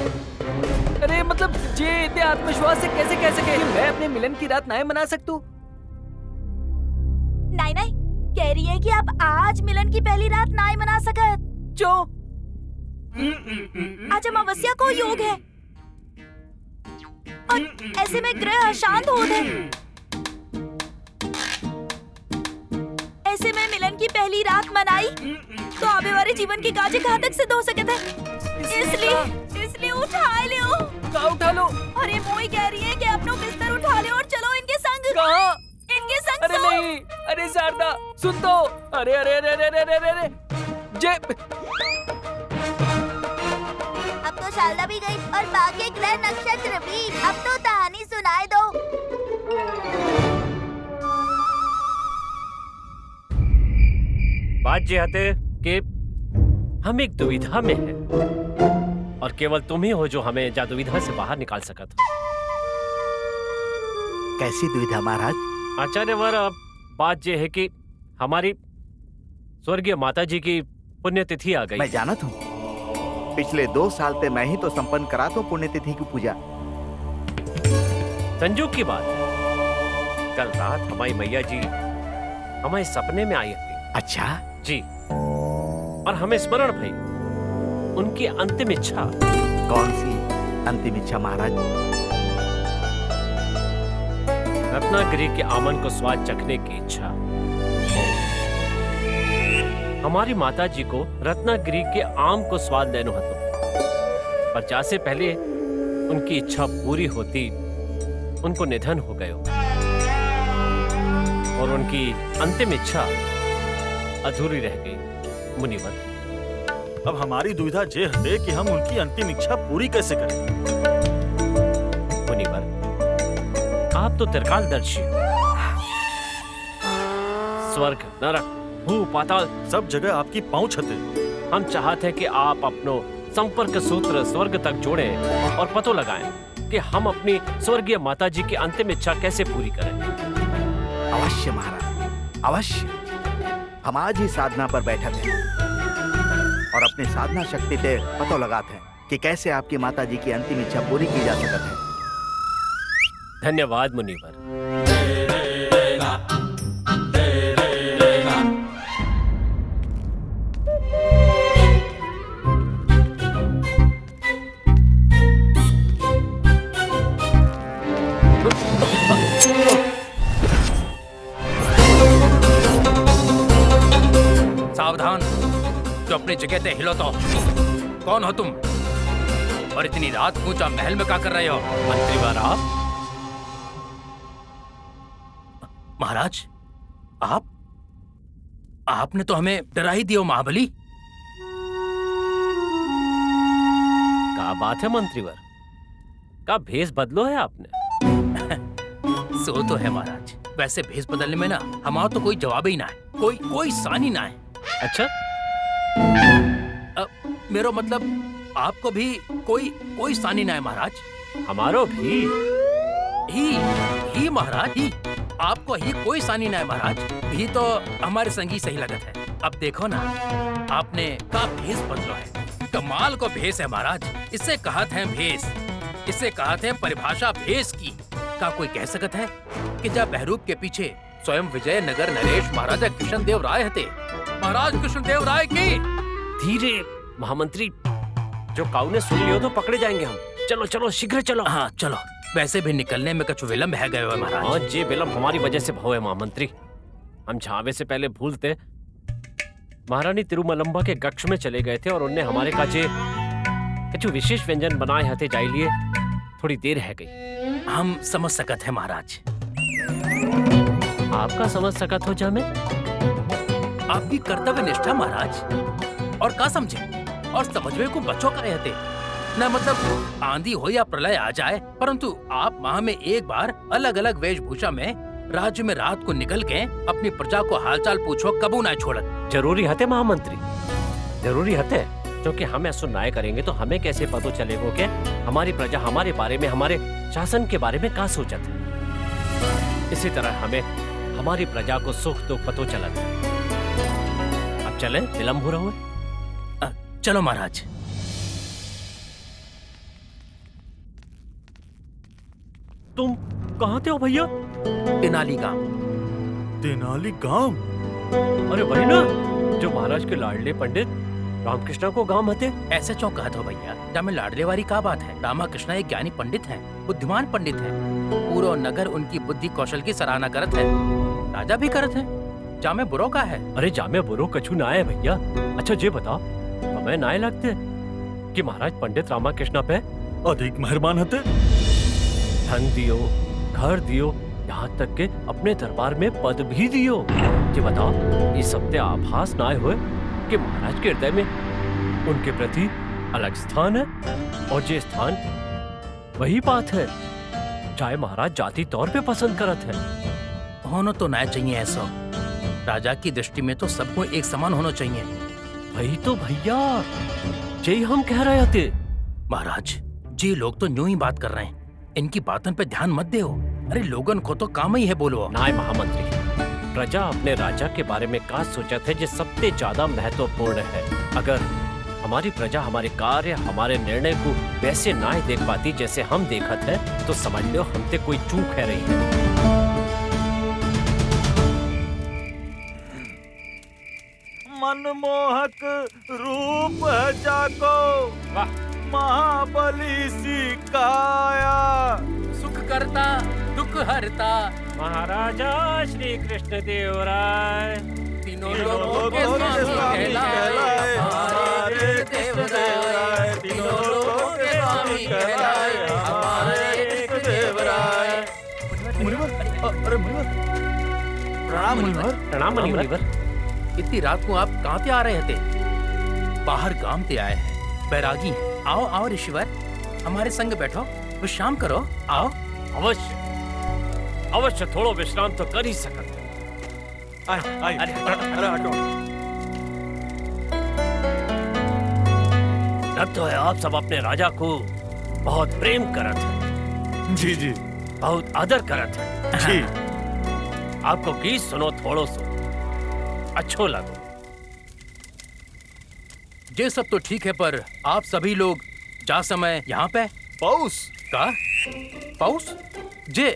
अरे मतलब जे इतने आत्मविश्वास से कैसे कह सके कि मैं अपने मिलन की रात ना मना सकतू? नहीं नहीं, कह रही है कि आप आज मिलन की पहली रात ना मना सकत। जो आज अमावस्या को योग है और ऐसे में ग्रह अशांत होते हैं। ऐसे में मिलन की पहली रात मनाई तो आगे वाले जीवन की काजे घातक सिद्ध हो सकते हैं। इसलिए उठा लो। कहाँ उठा लो? अरे मोई कह रही है कि अपना बिस्तर उठा ले और चलो इनके संग। कहाँ? इनके संग अरे सो। नहीं, अरे शारदा सुन तो। अरे अरे अरे अरे अरे अरे अरे जे अब तो शारदा भी गई और बाकी ग्रह नक्षत्र भी। अब तो कहानी सुनाए दो। बात ये है कि हम एक दुविधा में हैं और केवल तुम ही हो जो हमें दुविधा से बाहर निकाल सकत हो। कैसी दुविधा महाराज? आचार्यवर, बात यह है कि हमारी स्वर्गीय माता जी की पुण्यतिथि आ गई। मैं जानत हूँ, पिछले 2 साल से मैं ही तो संपन्न करा तो पुण्यतिथि की पूजा। संजोग की बात है, कल रात हमारी मैया जी हमारे सपने में आई थी। अच्छा जी, और हमें स्मरण भई उनकी अंतिम इच्छा। कौन सी अंतिम इच्छा महाराज? रत्नागिरी के आमन को स्वाद चखने की इच्छा। हमारी माता जी को रत्नागिरी के आम को स्वाद लेनो हतो, पर जासे पहले उनकी इच्छा पूरी होती उनको निधन हो गयो और उनकी अंतिम इच्छा अधूरी रह गई। मुनिवर, अब हमारी दुविधा ये है कि हम उनकी अंतिम इच्छा पूरी कैसे करें। मुनिवर, आप तो त्रिकालदर्शी हो। स्वर्ग, नरक, भू, पाताल सब जगह आपकी पहुंच हते। हम चाहते हैं कि आप अपनो संपर्क सूत्र स्वर्ग तक जोड़ें और पतो लगाएं कि हम अपनी स्वर्गीय माता जी की अंतिम इच्छा कैसे पूरी करें। अवश्य महाराज, अवश्य। हम आज ही साधना पर बैठे थे और अपनी साधना शक्ति से पतो लगाते हैं कि कैसे आपकी माता जी की अंतिम इच्छा पूरी की जा सकती है। धन्यवाद मुनिवर। सावधान, जो अपनी जगह ते हिलो तो। कौन हो तुम और इतनी रात ऊंचा महल में क्या कर रहे हो? मंत्रीवर, आप? महाराज, आपने तो हमें डरा ही दियो महाबली। क्या बात है मंत्रीवर, का भेष बदलो है आपने? सो तो है महाराज, वैसे भेष बदलने में ना हमारा तो कोई जवाब ही ना है, कोई सानी ना है। अच्छा, मेरा मतलब आपको भी कोई सानी ना है महाराज। हमारो भी ही महाराज, ही आपको ही कोई सानी ना है महाराज। भी तो हमारे संगी सही लगत है। अब देखो ना, आपने का भेष बदलो है, कमाल को भेष है महाराज। इसे कहत है भेष, इसे कहत है परिभाषा भेष की। का कोई कह सकत है कि जब बहरूप के पीछे स्वयं विजय नगर नरेश महाराजा कृष्णदेव राय हते। महाराज कृष्णदेव राय की। धीरे महामंत्री, जो काऊ ने सुन लियो तो पकड़े जाएंगे हम। चलो चलो शीघ्र चलो। हाँ चलो, वैसे भी निकलने में कुछ विलम्ब है गए हुए महाराज। हाँ, जे विलम्ब हमारी वजह से भव है महामंत्री। हम झावे से पहले भूलते महारानी तिरुमलम्बा के कक्ष में चले गए थे और उनने हमारे काजे कुछ विशेष व्यंजन बनाए हते जाए लिए थोड़ी देर है गई। हम समझ सकत है महाराज। आपका समझ सकत हो जामे? आपकी कर्तव्य निष्ठा महाराज। और का समझे और समझवे को बच्चों का रहते न, मतलब आंधी हो या प्रलय आ जाए, परंतु आप माह में एक बार अलग अलग वेशभूषा में राज्य में रात को निकल के अपनी प्रजा को हालचाल पूछो कबू ना छोड़त। जरूरी हते महामंत्री, जरूरी हते, क्योंकि हम ऐसा न्याय करेंगे तो हमें कैसे पता चलेगा कि हमारी प्रजा हमारे बारे में, हमारे शासन के बारे में क्या सोचत है। इसी तरह हमें हमारी प्रजा को सुख दुख पतो चलत है। अब चलें, विलम्ब हो रहा है। चलो महाराज। तुम कहाँ थे हो भैया? तेनाली गांव। तेनाली गांव? अरे वही ना जो महाराज के लाडले पंडित रामकृष्ण को गांव हते। ऐसे क्यों कहत हो भैया? जामे लाडले वाली का बात है? रामकृष्ण एक ज्ञानी पंडित हैं, बुद्धिमान पंडित हैं। पूरा नगर उनकी बुद्धि कौशल की सराहना करत है, राजा भी करत है। जामे बुरो का है? अरे जामे बुरो कछु ना है भैया। अच्छा ये बताओ हमें ना लगते कि महाराज पंडित रामकृष्ण पे अधिक मेहरबान हते। धन दियो, घर दियो, यहाँ तक के अपने दरबार में पद भी दियो। ये बताओ ये सबते आभास ना हुए कि महाराज के हृदय में उनके प्रति अलग स्थान है, और ये स्थान वही बात है चाहे महाराज जाति तौर पे पसंद करत है। होना तो ना चाहिए ऐसा। राजा की दृष्टि में तो सबको एक समान होना चाहिए। वही तो भैया यही हम कह रहे थे। महाराज जी लोग तो यूं ही बात कर रहे हैं, इनकी बातों पे ध्यान मत दो। अरे लोगन को तो काम ही है बोलो। नाय महामंत्री, प्रजा अपने राजा के बारे में का सोचत है जो सबसे ज्यादा महत्वपूर्ण है। अगर हमारी प्रजा हमारे कार्य हमारे निर्णय को वैसे ना देख पाती जैसे हम देखत है तो समझ लो हमसे कोई चूक है रही है। मनमोहक रूप है जाको, महाबली सी काया, सुख करता दुख हरता महाराजा श्री कृष्ण देव राय तीनों लोगों के स्वामी कहलाए हमारे देवराय। तीनों लोगों के स्वामी कहलाए हमारे देवराय। मुनिवर, अरे मुनिवर, प्रणाम मुनिवर। प्रणाम मुनिवर। इतनी रात को आप कहाँ पे आ रहे थे? बाहर गांव पे आए हैं, बैरागी हैं। आओ आओ ऋषिवर, हमारे संग बैठो, विश्राम करो। आओ। अवश्य अवश्य थोड़ो विश्राम तो कर ही सकते हैं। अरे हटो। लगता है आप सब अपने राजा को बहुत प्रेम करत है। जी जी बहुत आदर करत है जी। आपको की सुनो थोड़ो सो अच्छो लगो। ये सब तो ठीक है, पर आप सभी लोग जा समय यहाँ पे पौस का पौस जे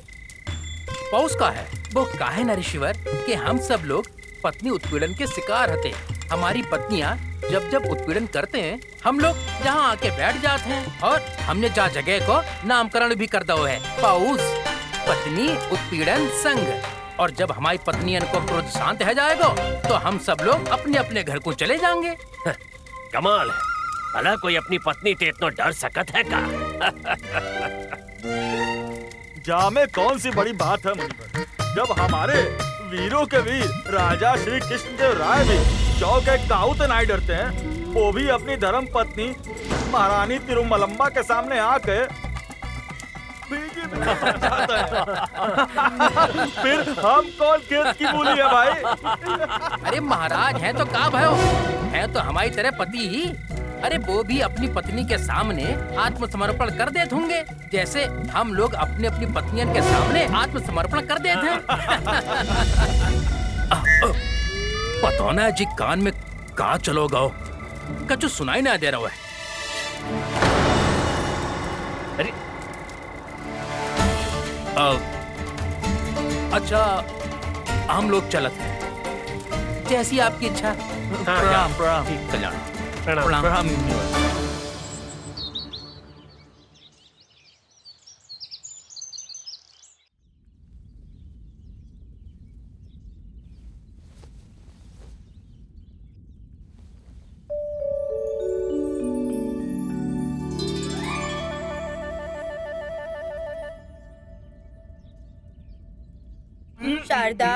पौस का है वो काहे न ऋषिवर कि हम सब लोग पत्नी उत्पीड़न के शिकार होते। हमारी पत्नियां जब जब उत्पीड़न करते हैं हम लोग यहाँ आके बैठ जाते हैं, और हमने जा जगह को नामकरण भी कर दो है पौस, पत्नी उत्पीड़न संघ। और जब हमारी पत्नियन को क्रोध शांत हो जाएगा तो हम सब लोग अपने अपने घर को चले जाएंगे। कमाल है, भला कोई अपनी पत्नी से इतना डर सकत है का? जामे कौन सी बड़ी बात है मुनिवर, जब हमारे वीरों के वीर राजा श्री कृष्णदेव राय भी चौक एक काऊ से नहीं डरते हैं, वो भी अपनी धर्म पत्नी महारानी तिरुमलम्बा के सामने आके भीगी भीगी जाता है। फिर हम कौन खेत की मूली है भाई? अरे महाराज हैं तो का भयो, हैं तो हमारी तरह पति ही। अरे वो भी अपनी पत्नी के सामने आत्मसमर्पण कर देते होंगे, जैसे हम लोग अपने अपनी पत्नियों के सामने आत्मसमर्पण कर देते हैं। पता ना जी कान में का चलो गाओ, कछु सुनाई ना दे रहा है। अरे अच्छा हम लोग चलत हैं, जैसी आपकी इच्छा। प्रणाम प्रणाम कल्याण। प्रणाम। प्रणाम मुनिवर। शारदा,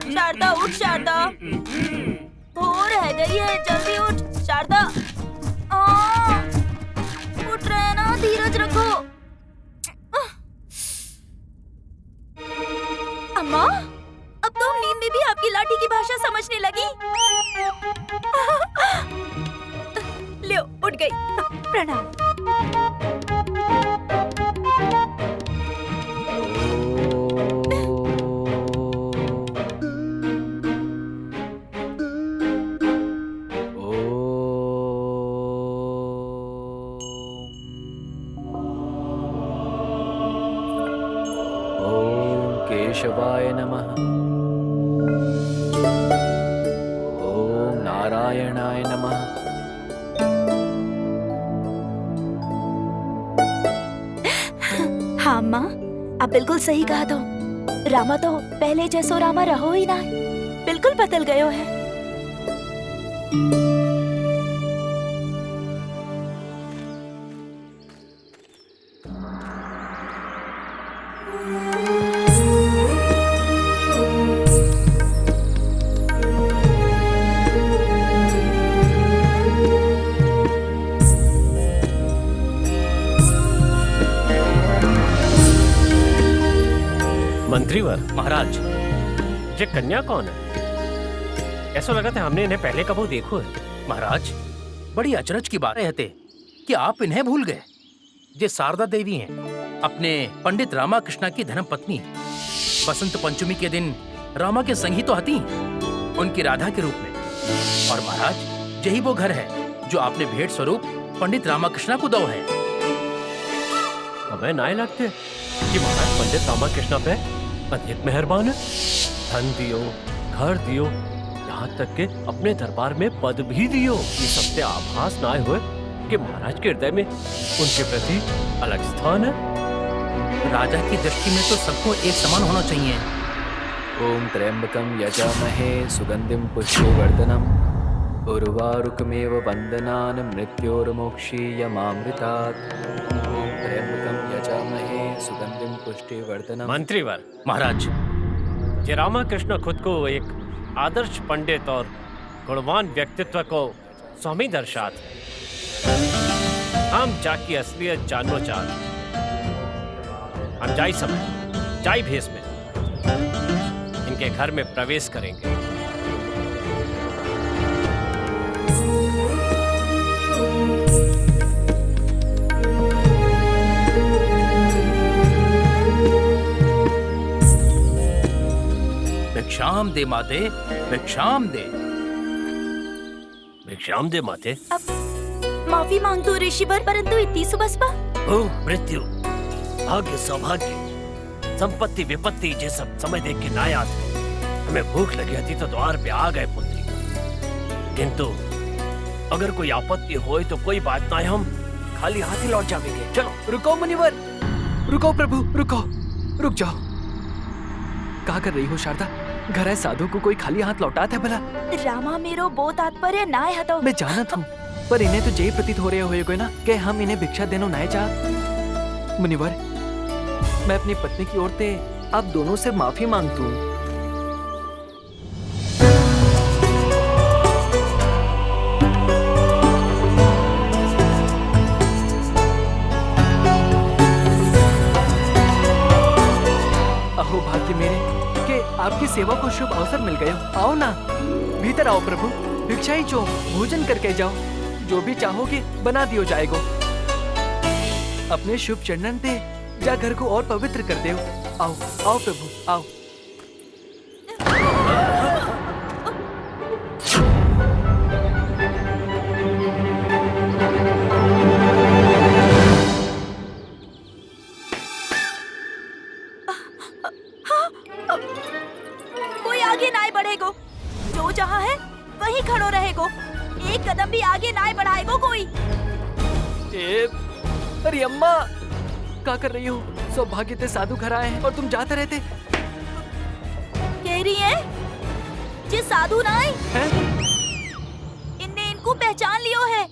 शारदा उठ शारदा, भोर है गई है, जल्दी उठ शारदा। उठ रहे ना, धीरज रखो। अम्मा, अब तो हम नींद में भी आपकी लाठी की भाषा समझने लगी। लो उठ गई, प्रणाम। केशवाय नमः। ओम नारायणाय नमः। हाँ माँ, आप बिल्कुल सही कहा तो रामा तो पहले जैसो रामा रहो ही ना, बिल्कुल बदल गयो है। मंत्रीवर, महाराज, ये कन्या कौन है? ऐसा लगा था हमने इन्हें पहले कबो देखो है। महाराज, बड़ी अचरज की बात रहते कि आप इन्हें भूल गए। ये शारदा देवी हैं, अपने पंडित रामाकृष्णा की धर्मपत्नी। बसंत पंचमी के दिन रामा के संगी तो हती उनकी राधा के रूप में। और महाराज, यही वो घर है जो आपने भेंट स्वरूप पंडित रामाकृष्णा को दो है। हमें नाय लगते कि महाराज पंडित रामाकृष्णा पे अधिक मेहरबान है। धन दियो, घर दियो, यहाँ तक के अपने दरबार में पद भी दियो। ये सबसे आभास ना हुए कि महाराज के हृदय में उनके प्रति अलग स्थान है। राजा की दृष्टि में तो सबको एक समान होना चाहिए। ओम त्र्यंबकम यजामहे सुगंधिम पुष्टिवर्धनम उर्वारुकमेव वंदनान मृत्योर्मोक्षीयमामृतात्। ओम त्र्यंबकम यजामहे सुगंधिम पुष्टिवर्धनम। मंत्रीवर, महाराज, ये रामाकृष्ण खुद को एक आदर्श पंडित और गुणवान व्यक्तित्व को स्वामी दर्शाते हैं। हम जाकी असलियत जानना चाहते। हम जाई समय, जाई भेष में इनके घर में प्रवेश करेंगे। भिक्षाम दे माते, भिक्षाम दे। भिक्षाम दे माते। अब माफी मांगता हूँ ऋषिवर, परंतु इतनी सुबह ओ मृत्यु, भाग्य सौभाग्य, संपत्ति विपत्ति ये सब समय देख के ना याद। हमें भूख लगी थी तो द्वार पे आ गए पुत्री, किंतु अगर कोई आपत्ति होए तो कोई बात ना, हम खाली हाथ ही लौट जाएंगे। चलो। रुको मुनिवर, रुको प्रभु, रुको, रुक जाओ। क्या कर रही हो शारदा? घर है साधु को कोई खाली हाथ लौटाता है भला? रामा मेरो वो तात्पर्य ना है तो। मैं जानत हूँ, पर इन्हें तो यही प्रतीत हो रहे होगे ना कि हम इन्हें भिक्षा देनो ना चाह। मुनिवर, मैं अपनी पत्नी की ओर से आप दोनों से माफी मांगता हूँ। अहो भाग्य मेरे कि आपकी सेवा को शुभ अवसर मिल गए। आओ ना, भीतर आओ प्रभु, भिक्षा ही चो, भोजन करके जाओ। जो भी चाहोगे बना दियो जाएगो। अपने शुभ चरणन दे जा घर को और पवित्र कर दे। आओ आओ प्रभु, आओ। कोई आगे ना बढ़ेगो, जो जहाँ है वहीं खड़ो रहेगो, एक कदम भी आगे ना बढ़ाएगो कोई। अरे अम्मा, क्या कर रही हो? सौभाग्य ते साधु घर आए हैं और तुम जाते रहते। कह रही है जे साधु ना है, इनने इनको पहचान लियो है।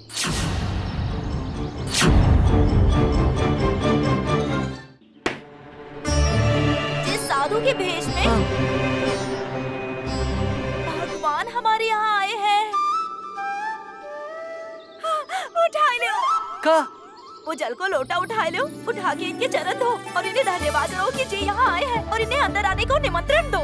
जे साधु के भेष में भगवान हमारे यहाँ आए हैं। उठा लो का? वो जल को लोटा उठा लो, उठा के इनके चरण धो और इन्हें धन्यवाद दो कि जे यहाँ आए हैं और इन्हें अंदर आने को निमंत्रण दो।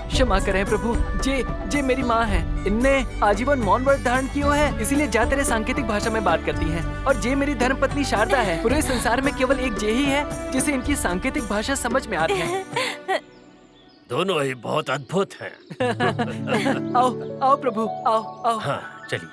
क्षमा करें प्रभु, जे मेरी माँ है, इनने आजीवन मौन व्रत धारण किया है, इसीलिए जा तेरे सांकेतिक भाषा में बात करती हैं। और जे मेरी धर्मपत्नी शारदा है, पूरे संसार में केवल एक जे ही है जिसे इनकी सांकेतिक भाषा समझ में आती है। दोनों ही बहुत अद्भुत हैं। आओ आओ प्रभु, आओ आओ। हाँ, चलिए।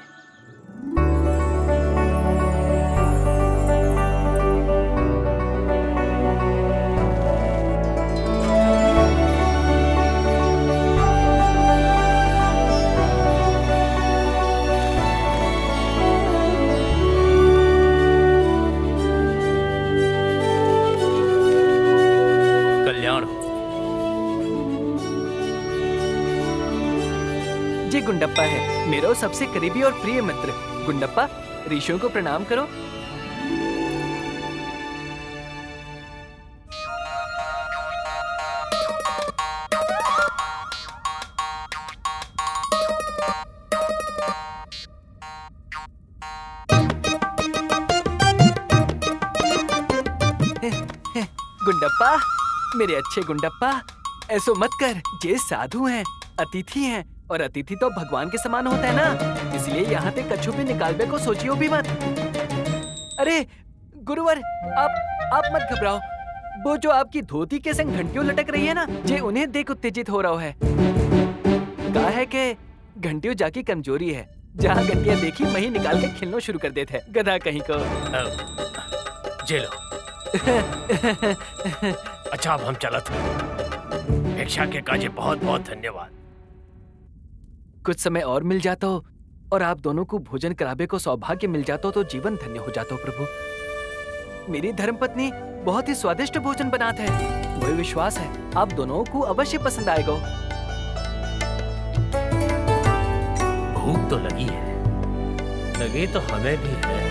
गुंडप्पा है, मेरा सबसे करीबी और प्रिय मित्र। गुंडप्पा, ऋषियों को प्रणाम करो। गुंडप्पा, मेरे अच्छे गुंडप्पा, ऐसो मत कर। ये साधु हैं, अतिथि हैं, और अतिथि तो भगवान के समान होता है ना, इसलिए यहाँ ते कछु भी निकालने को सोचियो भी मत। अरे गुरुवर, आप मत घबराओ। वो जो आपकी धोती के संग घंटियों लटक रही है ना, ये उन्हें देख उत्तेजित हो रहा है। कहा है कि घंटियों जाकी कमजोरी है, जहाँ घंटियाँ देखी वहीं निकाल के खिलना शुरू कर देते हैं, गधा कहीं को। जे लो। अच्छा, अब हम चलत हैं। भिक्षा के काजे बहुत बहुत धन्यवाद। कुछ समय और मिल जाता हो और आप दोनों को भोजन करावे को सौभाग्य मिल जाता हो तो जीवन धन्य हो जाता हो प्रभु। मेरी धर्मपत्नी बहुत ही स्वादिष्ट भोजन बनाते हैं, मुझे विश्वास है आप दोनों को अवश्य पसंद आएगा। भूख तो लगी है, लगी तो हमें भी है।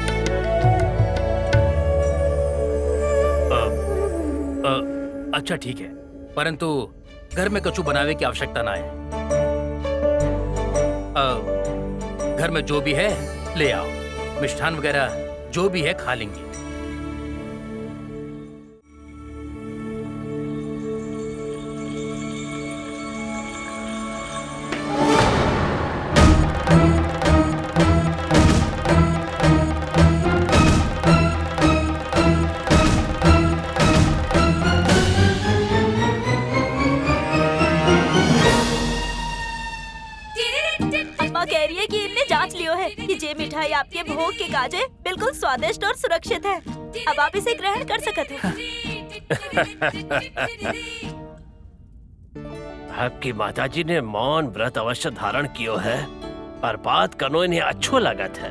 अच्छा ठीक है, परंतु घर में कछु बनावे की आवश्यकता ना है। घर में जो भी है ले आओ, मिष्ठान वगैरह जो भी है खा लेंगे। कह रही है कि इनने जांच लियो है कि जे मिठाई आपके भोग के काजे बिल्कुल स्वादिष्ट और सुरक्षित है। अब आप इसे ग्रहण कर सकते हैं। आपकी माताजी ने मौन व्रत अवश्य धारण कियो है, पर बात कनो इन्हें अच्छो लगत है।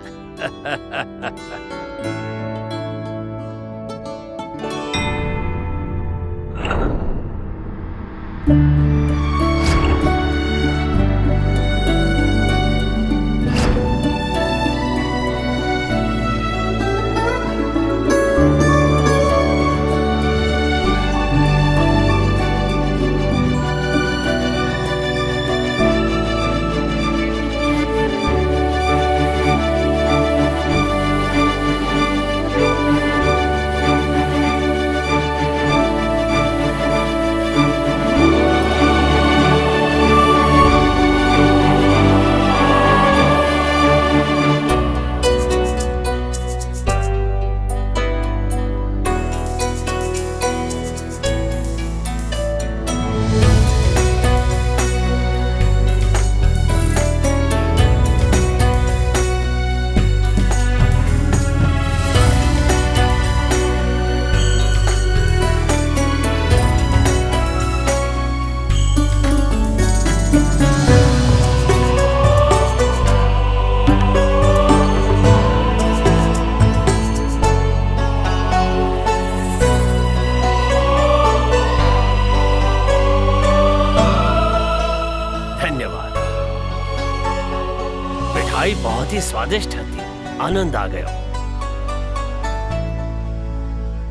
मिठाई बहुत ही स्वादिष्ट थी, आनंद आ गया।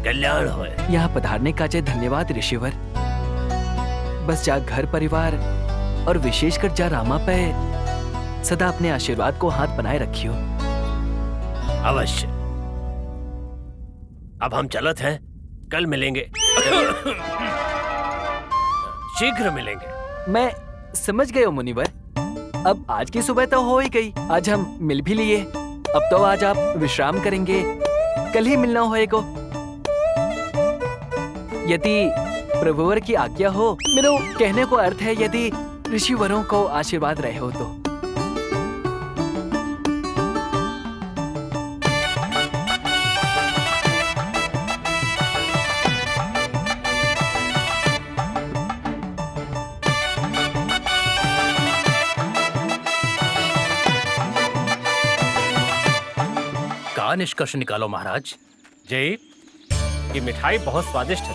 कल्याण होए। यहाँ पधारने का जय धन्यवाद ऋषिवर। बस जा घर परिवार और विशेषकर जा रामा पे सदा अपने आशीर्वाद को हाथ बनाए रखियो। अवश्य। अब हम चलत हैं, कल मिलेंगे। शीघ्र मिलेंगे। मैं समझ गया मुनिवर। अब आज की सुबह तो हो ही गई, आज हम मिल भी लिए। अब तो आज आप विश्राम करेंगे, कल ही मिलना होएगा। यदि प्रभुवर की आज्ञा हो, मेरे कहने को अर्थ है यदि ऋषिवरों को आशीर्वाद रहे हो तो। का निष्कर्ष निकालो महाराज? जय, ये मिठाई बहुत स्वादिष्ट है।